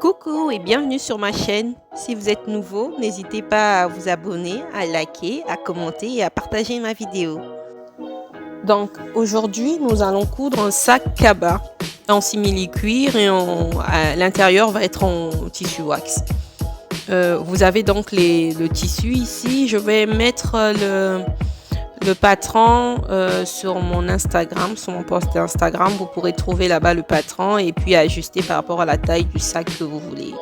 Coucou et bienvenue sur ma chaîne. Si vous êtes nouveau, n'hésitez pas à vous abonner, à liker, à commenter et à partager ma vidéo. Donc aujourd'hui, nous allons coudre un sac cabas en simili-cuir et l'intérieur va être en tissu wax. Vous avez donc le tissu ici. Je vais mettre le patron sur mon Instagram, sur mon post Instagram. Vous pourrez trouver là-bas le patron et puis ajuster par rapport à la taille du sac que vous voulez.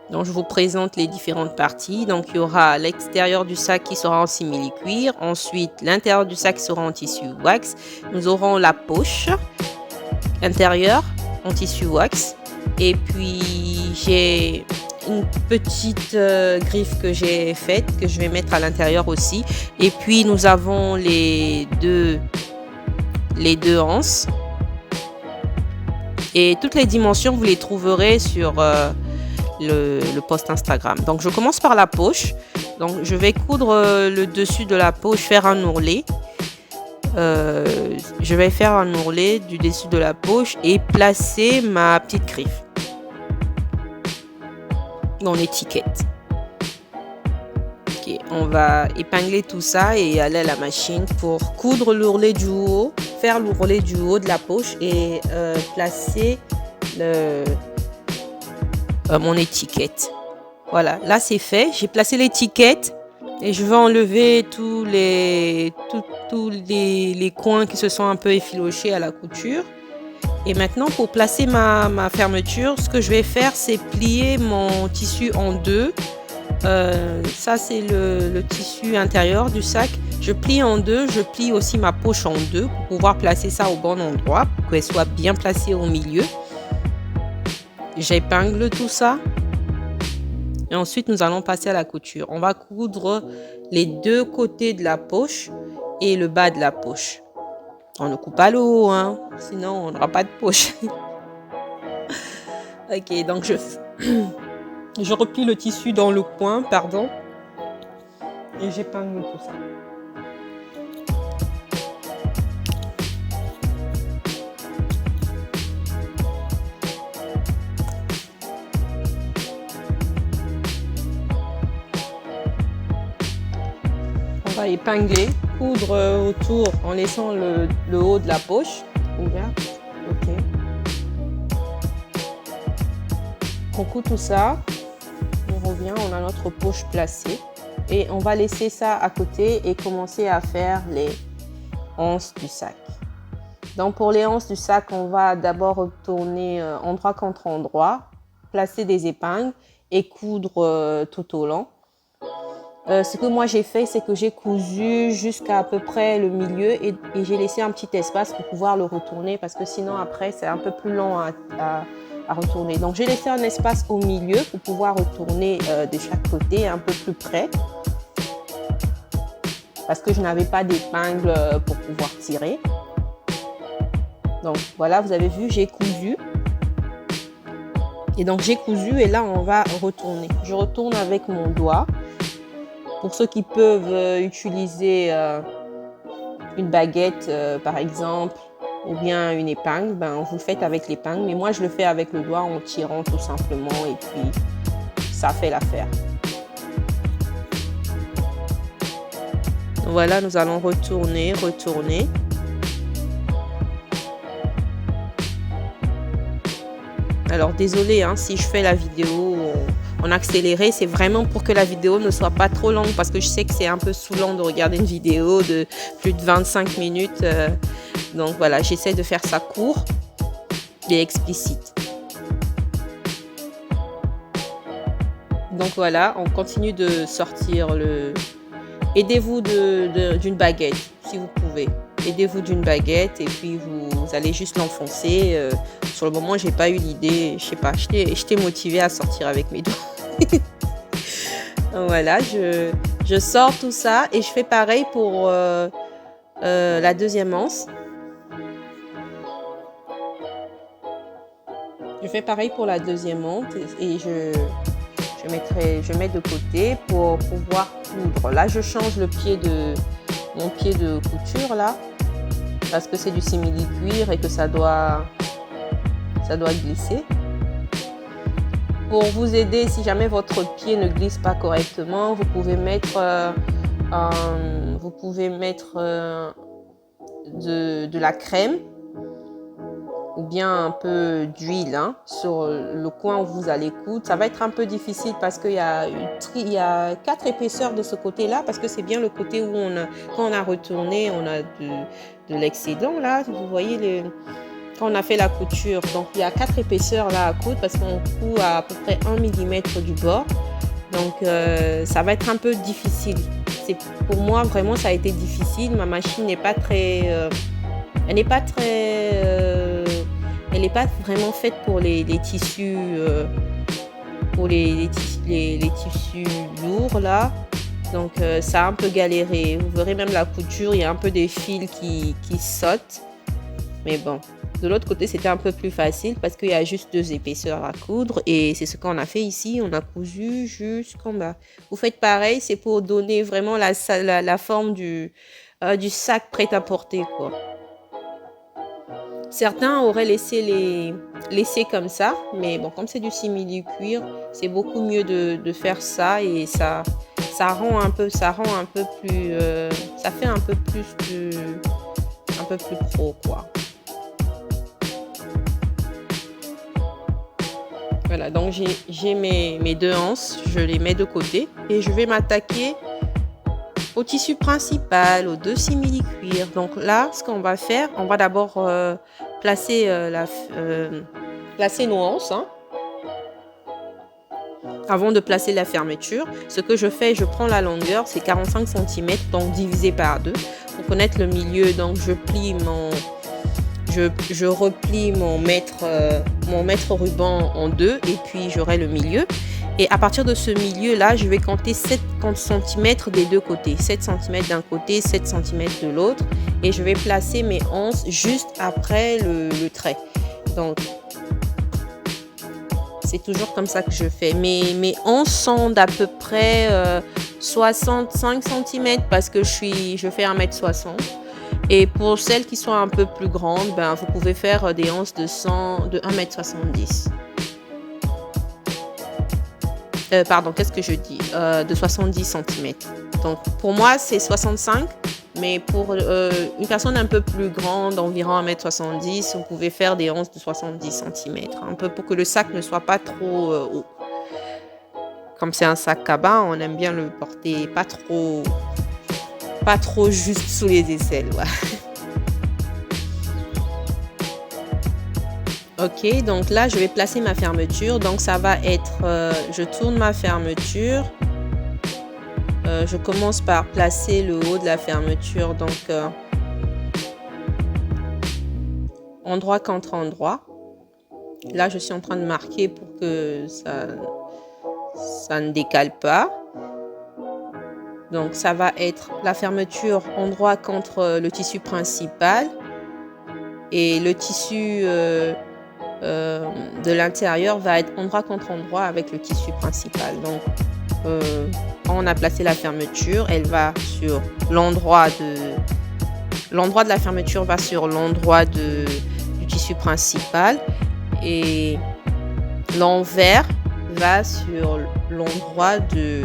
Donc je vous présente les différentes parties. Donc il y aura l'extérieur du sac qui sera en simili-cuir. Ensuite l'intérieur du sac sera en tissu wax. Nous aurons la poche intérieure en tissu wax. Et puis j'ai une petite griffe que j'ai faite, que je vais mettre à l'intérieur aussi. Et puis nous avons les deux anses. Et toutes les dimensions, vous les trouverez sur le post Instagram. Donc je commence par la poche. Donc je vais coudre le dessus de la poche, faire un ourlet. Je vais faire un ourlet du dessus de la poche et placer ma petite griffe dans l'étiquette. Ok, on va épingler tout ça et aller à la machine pour coudre l'ourlet du haut, faire l'ourlet du haut de la poche et placer mon étiquette. Voilà, là c'est fait. J'ai placé l'étiquette et je vais enlever tous les coins qui se sont un peu effilochés à la couture. Et maintenant, pour placer ma fermeture, ce que je vais faire, c'est plier mon tissu en deux. Ça, c'est le tissu intérieur du sac. Je plie en deux. Je plie aussi ma poche en deux pour pouvoir placer ça au bon endroit, pour qu'elle soit bien placée au milieu. J'épingle tout ça. Et ensuite, nous allons passer à la couture. On va coudre les deux côtés de la poche et le bas de la poche. On ne coupe pas le haut, hein, sinon on n'aura pas de poche. Ok, donc je replie le tissu dans le coin, pardon, et j'épingle tout ça. On va épingler, coudre autour en laissant le haut de la poche ouvert. Ok. On coud tout ça. On revient, on a notre poche placée. Et on va laisser ça à côté et commencer à faire les anses du sac. Donc pour les anses du sac, on va d'abord retourner endroit contre endroit, placer des épingles et coudre tout au long. Ce que moi j'ai fait, c'est que j'ai cousu jusqu'à peu près le milieu et j'ai laissé un petit espace pour pouvoir le retourner parce que sinon après c'est un peu plus long à retourner. Donc j'ai laissé un espace au milieu pour pouvoir retourner de chaque côté un peu plus près parce que je n'avais pas d'épingle pour pouvoir tirer. Donc voilà, vous avez vu, j'ai cousu. Et donc j'ai cousu et là on va retourner. Je retourne avec mon doigt. Pour ceux qui peuvent utiliser une baguette par exemple ou bien une épingle, ben, vous le faites avec l'épingle. Mais moi je le fais avec le doigt en tirant tout simplement et puis ça fait l'affaire. Voilà, nous allons retourner. Alors désolé hein, si je fais la vidéo en accéléré, c'est vraiment pour que la vidéo ne soit pas trop longue parce que je sais que c'est un peu saoulant de regarder une vidéo de plus de 25 minutes. Donc voilà, j'essaie de faire ça court et explicite. Donc voilà, on continue de sortir le... Aidez-vous d'une baguette si vous pouvez. Aidez-vous d'une baguette et puis vous allez juste l'enfoncer. Sur le moment, j'ai pas eu l'idée, je sais pas, j'étais motivée à sortir avec mes doigts. Voilà, je sors tout ça et je fais pareil pour la deuxième anse. Je fais pareil pour la deuxième anse et je mets de côté pour pouvoir coudre. Là, je change mon pied de couture là parce que c'est du simili-cuir et que ça doit glisser. pour vous aider, si jamais votre pied ne glisse pas correctement, vous pouvez mettre de la crème ou bien un peu d'huile sur le coin où vous allez coudre. Ça va être un peu difficile parce qu'il y a 4 épaisseurs de ce côté-là, parce que c'est bien le côté où quand on a retourné, on a de l'excédent là. Vous voyez quand on a fait la couture. Donc il y a 4 épaisseurs là à coudre parce qu'on coud à peu près 1 mm du bord. Donc ça va être un peu difficile. Pour moi, vraiment, ça a été difficile. Ma machine n'est pas très... elle n'est pas vraiment faite pour les tissus, pour les tissus lourds là. Donc ça a un peu galéré. Vous verrez même la couture, il y a un peu des fils qui sautent. Mais bon, de l'autre côté, c'était un peu plus facile parce qu'il y a juste 2 épaisseurs à coudre. Et c'est ce qu'on a fait ici. On a cousu jusqu'en bas. Vous faites pareil, c'est pour donner vraiment la forme du sac prêt à porter, quoi. Certains auraient laissé comme ça, mais bon, comme c'est du simili-cuir, c'est beaucoup mieux de faire ça et ça rend un peu plus, ça fait un peu plus pro, quoi. Voilà, donc j'ai mes 2 anses, je les mets de côté et je vais m'attaquer au tissu principal, aux 2 simili-cuir. Donc là, ce qu'on va faire, on va d'abord placer nos anses. Avant de placer la fermeture, ce que je fais, je prends la longueur, c'est 45 cm, donc divisé par 2. Pour connaître le milieu, donc je replie mon mètre ruban en 2 et puis j'aurai le milieu. Et à partir de ce milieu-là, je vais compter 7 cm des 2 côtés. 7 cm d'un côté, 7 cm de l'autre. Et je vais placer mes anses juste après le trait. Donc, c'est toujours comme ça que je fais. Mes anses sont d'à peu près 65 cm parce que je fais 1,60 m. Et pour celles qui sont un peu plus grandes, vous pouvez faire des anses de 1,70 m. Pardon, qu'est-ce que je dis? De 70 cm. Donc, pour moi, c'est 65. Mais pour une personne un peu plus grande, environ 1,70 m, vous pouvez faire des anses de 70 cm. Un peu pour que le sac ne soit pas trop haut. Comme c'est un sac cabas, on aime bien le porter pas trop juste sous les aisselles. Ouais. Ok, donc là, je vais placer ma fermeture. Donc, ça va être... je tourne ma fermeture. Je commence par placer le haut de la fermeture. Donc, endroit contre endroit. Là, je suis en train de marquer pour que ça ne décale pas. Donc, ça va être la fermeture endroit contre le tissu principal. Et le tissu... de l'intérieur va être endroit contre endroit avec le tissu principal. Donc quand on a placé la fermeture, elle va sur l'endroit de la fermeture va sur l'endroit du tissu principal et l'envers va sur l'endroit de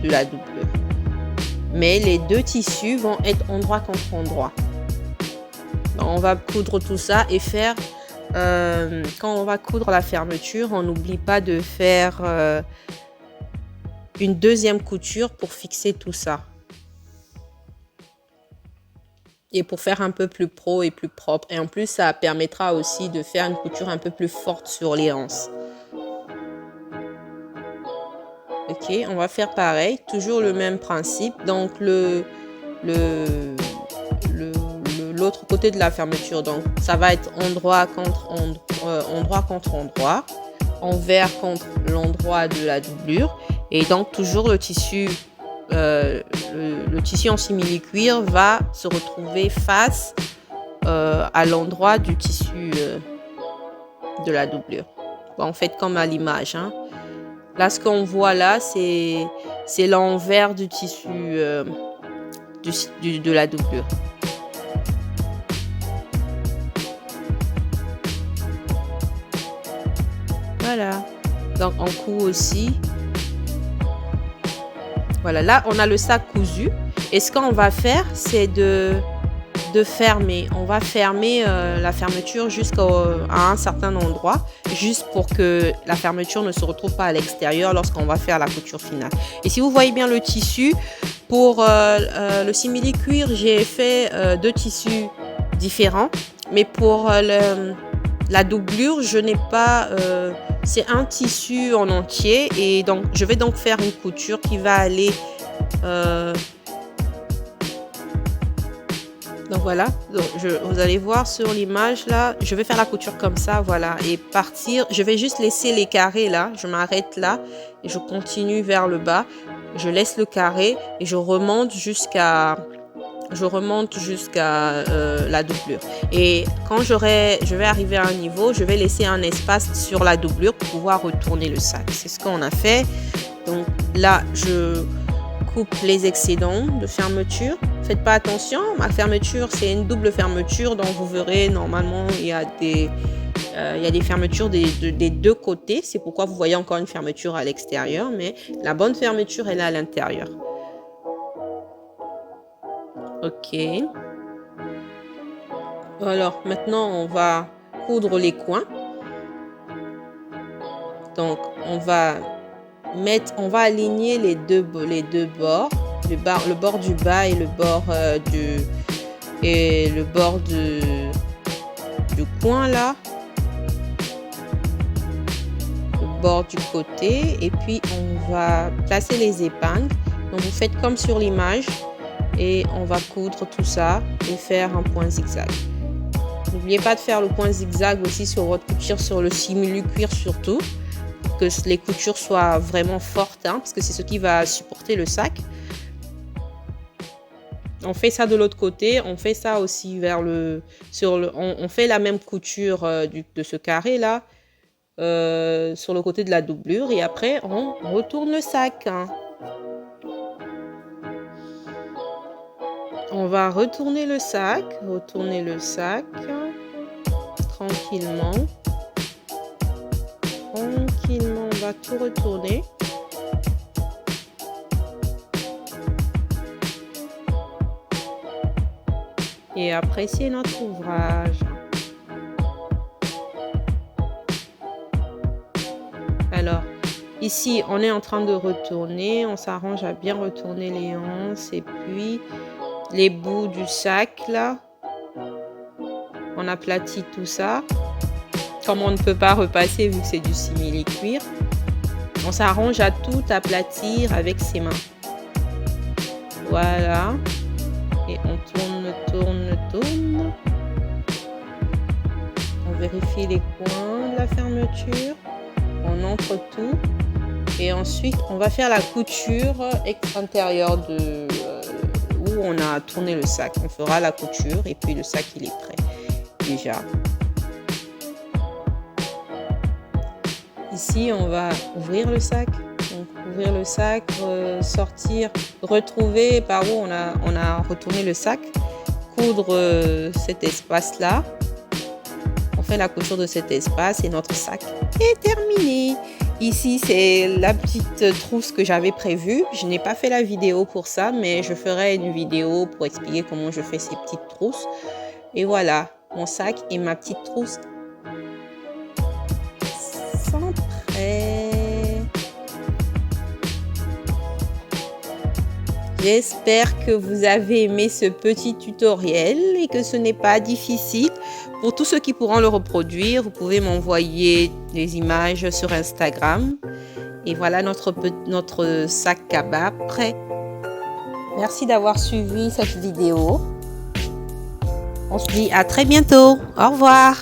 la doublure. Mais les 2 tissus vont être endroit contre endroit. Donc, on va coudre tout ça et faire quand on va coudre la fermeture, on n'oublie pas de faire une deuxième couture pour fixer tout ça. Et pour faire un peu plus pro et plus propre. Et en plus, ça permettra aussi de faire une couture un peu plus forte sur les anses. Ok, on va faire pareil, toujours le même principe. Donc l'autre côté de la fermeture, donc ça va être endroit contre endroit, envers contre l'endroit de la doublure, et donc toujours le tissu en simili-cuir va se retrouver face à l'endroit du tissu de la doublure. Bon, en fait, comme à l'image, hein. Là, ce qu'on voit là, c'est l'envers du tissu de la doublure. Voilà. Donc on coud aussi. Voilà, là on a le sac cousu. Et ce qu'on va faire, c'est de fermer. On va fermer la fermeture jusqu'à un certain endroit, juste pour que la fermeture ne se retrouve pas à l'extérieur lorsqu'on va faire la couture finale. Et si vous voyez bien le tissu, pour le simili cuir, j'ai fait deux tissus différents. Mais pour la doublure, je n'ai pas... c'est un tissu en entier. Et donc, je vais donc faire une couture qui va aller... donc voilà, donc vous allez voir sur l'image là, je vais faire la couture comme ça, voilà, et partir. Je vais juste laisser les carrés là, je m'arrête là et je continue vers le bas. Je laisse le carré et je remonte jusqu'à la doublure. Et quand je vais arriver à un niveau, je vais laisser un espace sur la doublure pour pouvoir retourner le sac. C'est ce qu'on a fait. Donc là, je coupe les excédents de fermeture. Faites pas attention, ma fermeture c'est une double fermeture, donc vous verrez normalement il y a des fermetures des deux côtés. C'est pourquoi vous voyez encore une fermeture à l'extérieur, mais la bonne fermeture elle est à l'intérieur. Ok. Alors maintenant on va coudre les coins. Donc on va aligner les deux bords. Le bord du bas et le bord du coin là, le bord du côté, et puis on va placer les épingles. Donc vous faites comme sur l'image et on va coudre tout ça et faire un point zigzag. N'oubliez pas de faire le point zigzag aussi sur votre couture, sur le simili cuir surtout, pour que les coutures soient vraiment fortes, hein, parce que c'est ce qui va supporter le sac. On fait ça de l'autre côté, on fait ça aussi on fait la même couture de ce carré là sur le côté de la doublure, et après on retourne le sac. On va retourner le sac tranquillement. Tranquillement, on va tout retourner. Et apprécier notre ouvrage. Alors, ici, on est en train de retourner. On s'arrange à bien retourner les anses et puis les bouts du sac, là. On aplatit tout ça. Comme on ne peut pas repasser vu que c'est du simili cuir, on s'arrange à tout aplatir avec ses mains. Voilà. Et on tourne. On vérifie les coins de la fermeture. On entre tout. Et ensuite, on va faire la couture intérieure où on a tourné le sac. On fera la couture et puis le sac, il est prêt déjà. Ici, on va ouvrir le sac. Donc, ouvrir le sac, sortir, retrouver par où on a retourné le sac, coudre cet espace-là. On fait la couture de cet espace et notre sac est terminé. Ici, c'est la petite trousse que j'avais prévue. Je n'ai pas fait la vidéo pour ça, mais je ferai une vidéo pour expliquer comment je fais ces petites trousses. Et voilà, mon sac et ma petite trousse sont prêts. J'espère que vous avez aimé ce petit tutoriel et que ce n'est pas difficile. Pour tous ceux qui pourront le reproduire, vous pouvez m'envoyer des images sur Instagram. Et voilà notre sac cabas prêt. Merci d'avoir suivi cette vidéo. On se dit à très bientôt. Au revoir.